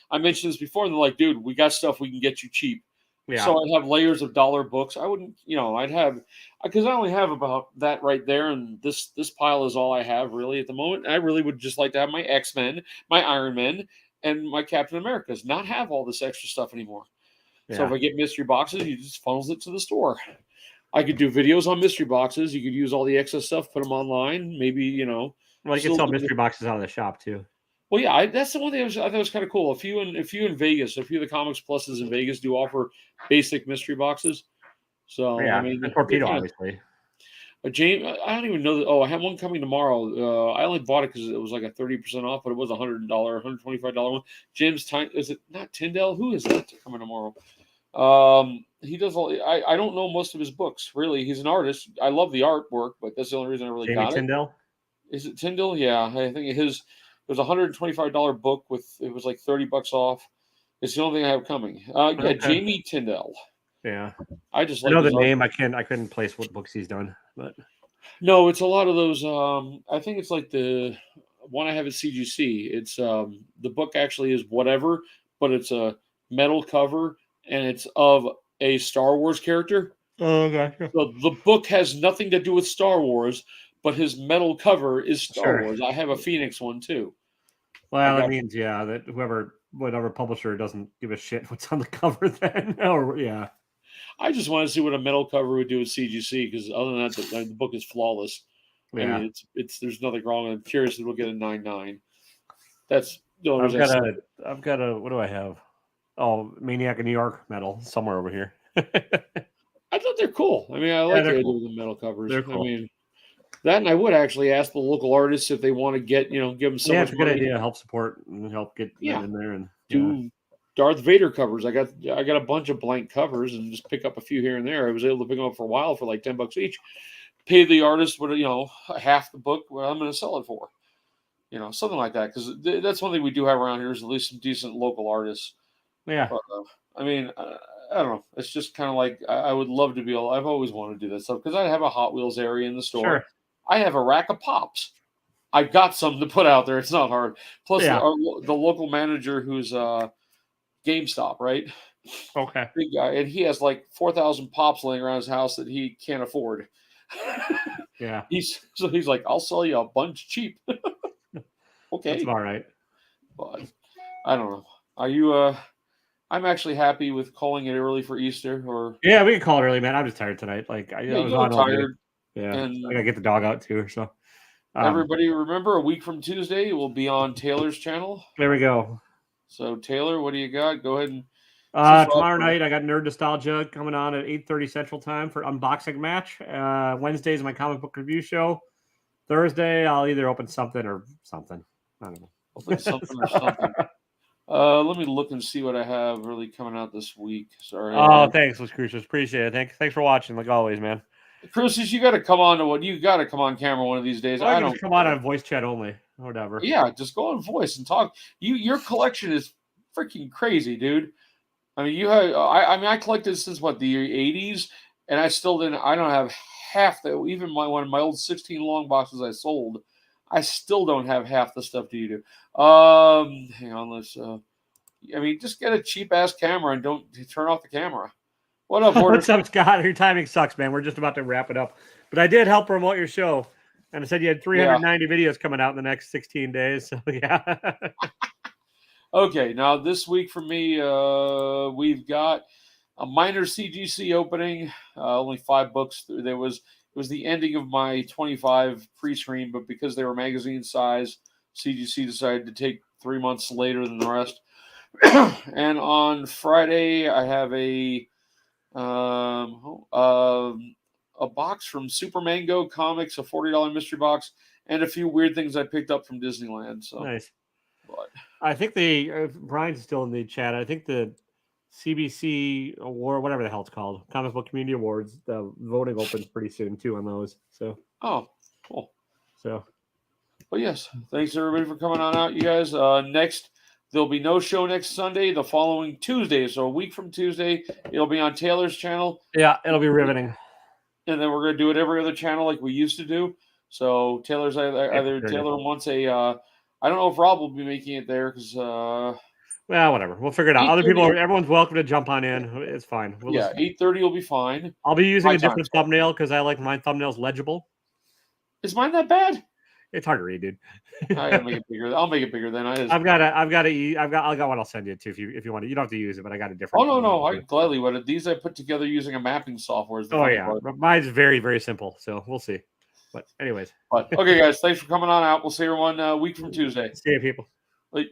[SPEAKER 1] I mentioned this before, and they're like, "Dude, we got stuff we can get you cheap."
[SPEAKER 2] Yeah,
[SPEAKER 1] So I'd have layers of dollar books. I wouldn't, I'd have, because I only have about that right there, and this pile is all I have really at the moment. I really would just like to have my X-Men, my Iron Man, and my Captain Americas, not have all this extra stuff anymore. So if
[SPEAKER 2] yeah.
[SPEAKER 1] I get mystery boxes, you just funnels it to the store. I could do videos on mystery boxes. You could use all the excess stuff, put them online. Maybe
[SPEAKER 2] Well, you can
[SPEAKER 1] still
[SPEAKER 2] sell
[SPEAKER 1] do
[SPEAKER 2] mystery boxes out of the shop too.
[SPEAKER 1] well, yeah, that's the one thing I thought was kind of cool. A few in Vegas, a few of the Comics Pluses in Vegas do offer basic mystery boxes. So I
[SPEAKER 2] Yeah,
[SPEAKER 1] mean,
[SPEAKER 2] and
[SPEAKER 1] they're
[SPEAKER 2] torpedo,
[SPEAKER 1] kind of.
[SPEAKER 2] obviously.
[SPEAKER 1] James, I don't even know that. Oh, I have one coming tomorrow. I only bought it because it was like a 30% off, but it was $125 one. James, is it not Tyndall? Who is that coming tomorrow? He does all. I don't know most of his books really. He's an artist. I love the artwork, but that's the only reason I really
[SPEAKER 2] Jamie
[SPEAKER 1] got it.
[SPEAKER 2] Tyndall.
[SPEAKER 1] Is it Tyndall? Yeah, I think his it was $125 book with it was like $30 off. It's the only thing I have coming. Yeah,
[SPEAKER 2] Okay.
[SPEAKER 1] Jamie Tyndall.
[SPEAKER 2] Yeah,
[SPEAKER 1] I just
[SPEAKER 2] I
[SPEAKER 1] like
[SPEAKER 2] know the
[SPEAKER 1] his art.
[SPEAKER 2] name. I couldn't place what books he's done, but
[SPEAKER 1] No, it's a lot of those. I think it's like the one I have at CGC. It's the book actually is whatever, but it's a metal cover and it's of a Star Wars character.
[SPEAKER 2] oh, okay,
[SPEAKER 1] So the book has nothing to do with Star Wars, but his metal cover is Star
[SPEAKER 2] sure.
[SPEAKER 1] Wars. I have a Phoenix one too. I
[SPEAKER 2] Well, it
[SPEAKER 1] got.
[SPEAKER 2] means that whatever publisher doesn't give a shit what's on the cover, then or yeah,
[SPEAKER 1] I just want to see what a metal cover would do with CGC because other than that, the book is flawless. I
[SPEAKER 2] yeah.
[SPEAKER 1] mean, it's there's nothing wrong. I'm curious if we'll get a 9.9. That's the only
[SPEAKER 2] I've
[SPEAKER 1] reason I
[SPEAKER 2] got
[SPEAKER 1] said
[SPEAKER 2] a I've got a what do I have? Oh, Maniac of New York medal somewhere over here.
[SPEAKER 1] I thought they're cool. I mean, I
[SPEAKER 2] Yeah,
[SPEAKER 1] like the
[SPEAKER 2] they're
[SPEAKER 1] idea
[SPEAKER 2] cool.
[SPEAKER 1] of the metal covers.
[SPEAKER 2] They're
[SPEAKER 1] I
[SPEAKER 2] cool.
[SPEAKER 1] mean, that and I would actually ask the local artists if they want to get, give them so
[SPEAKER 2] Yeah,
[SPEAKER 1] much
[SPEAKER 2] it's a good
[SPEAKER 1] money.
[SPEAKER 2] idea. Help support and help get them
[SPEAKER 1] Yeah,
[SPEAKER 2] in there, and yeah,
[SPEAKER 1] do Darth Vader covers. I got a bunch of blank covers and just pick up a few here and there. I was able to pick them up for a while for like $10 each. Pay the artist what half the book what I'm going to sell it for. Something like that because that's one thing we do have around here is at least some decent local artists.
[SPEAKER 2] yeah,
[SPEAKER 1] But I mean, I don't know. It's just kind of like I would love to be able. I've always wanted to do that stuff because I have a Hot Wheels area in the store.
[SPEAKER 2] sure,
[SPEAKER 1] I have a rack of pops. I've got some to put out there. It's not hard. Plus,
[SPEAKER 2] yeah,
[SPEAKER 1] the local manager who's GameStop, right?
[SPEAKER 2] okay,
[SPEAKER 1] Big guy, and he has like 4,000 pops laying around his house that he can't afford.
[SPEAKER 2] yeah,
[SPEAKER 1] he's like, I'll sell you a bunch cheap.
[SPEAKER 2] that's
[SPEAKER 1] Okay,
[SPEAKER 2] about right.
[SPEAKER 1] but I don't know. Are you? I'm actually happy with calling it early for Easter. Or
[SPEAKER 2] Yeah, we can call it early, man. I'm just tired tonight. Like I
[SPEAKER 1] yeah,
[SPEAKER 2] was
[SPEAKER 1] you look
[SPEAKER 2] on all day.
[SPEAKER 1] tired.
[SPEAKER 2] Yeah, I
[SPEAKER 1] And
[SPEAKER 2] gotta get the dog out too. So,
[SPEAKER 1] everybody, remember a week from Tuesday, it will be on Taylor's channel.
[SPEAKER 2] there we go.
[SPEAKER 1] So Taylor, what do you got? Go ahead and since Rob,
[SPEAKER 2] Tomorrow night I got Nerd Nostalgia coming on at 8:30 Central Time for unboxing match. Wednesday's my comic book review show. Thursday I'll either open something or something. I don't know.
[SPEAKER 1] open something or something. Let me look and see what I have really coming out this week. Sorry,
[SPEAKER 2] Oh, thanks, Les Crucius. Appreciate it. Thanks for watching, like always, man.
[SPEAKER 1] Crucis, you got to come on to what you got to come on camera one of these days.
[SPEAKER 2] Or I
[SPEAKER 1] I
[SPEAKER 2] can
[SPEAKER 1] don't
[SPEAKER 2] just come on
[SPEAKER 1] care.
[SPEAKER 2] voice chat only, or whatever.
[SPEAKER 1] Yeah, just go on voice and talk. Your collection is freaking crazy, dude. I mean, you have. I collected since what the 80s, and I still didn't. I don't have half the. Even one of my old 16 long boxes I sold, I still don't have half the stuff that you do. Hang on, let's. I mean, just get a cheap ass camera and don't turn off the camera. What up, Border?
[SPEAKER 2] What's up, Scott? Your timing sucks, man. We're just about to wrap it up, but I did help promote your show, and I said you had 390 videos coming out in the next 16 days. So yeah.
[SPEAKER 1] Okay, now this week for me, we've got a minor CGC opening. Only 5 books. It was the ending of my 25 pre-screen, but because they were magazine size, CGC decided to take 3 months later than the rest. And on Friday, I have a box from Super Mango Comics, a $40 mystery box, and a few weird things I picked up from Disneyland. So
[SPEAKER 2] Nice.
[SPEAKER 1] but
[SPEAKER 2] I think Brian's still in the chat. I think the CBC award, whatever the hell it's called, Comic Book Community Awards, the voting opens pretty soon too on those. So
[SPEAKER 1] cool.
[SPEAKER 2] So
[SPEAKER 1] But yes, thanks everybody for coming on out, you guys. Next, there'll be no show next Sunday. The following Tuesday, so a week from Tuesday, it'll be on Taylor's channel.
[SPEAKER 2] Yeah, it'll be riveting.
[SPEAKER 1] And then we're gonna do it every other channel like we used to do. So Taylor's either Taylor wants a. I don't know if Rob will be making it there because.
[SPEAKER 2] Well, whatever. We'll figure it out. Other people, everyone's welcome to jump on in. It's fine.
[SPEAKER 1] 8:30 will be fine.
[SPEAKER 2] I'll be using a different thumbnail because I like my thumbnails legible.
[SPEAKER 1] Is mine that bad?
[SPEAKER 2] It's hard to read, dude.
[SPEAKER 1] I gotta make it bigger. I'll make it bigger then.
[SPEAKER 2] I got one. I'll send you to if you want it. You don't have to use it, but I got a different.
[SPEAKER 1] Oh no, I gladly would. These I put together using a mapping software.
[SPEAKER 2] Oh yeah, mine's very very simple. So we'll see. But anyways.
[SPEAKER 1] Okay, guys, thanks for coming on out. We'll see everyone a week from Tuesday.
[SPEAKER 2] See you, people.
[SPEAKER 1] Like.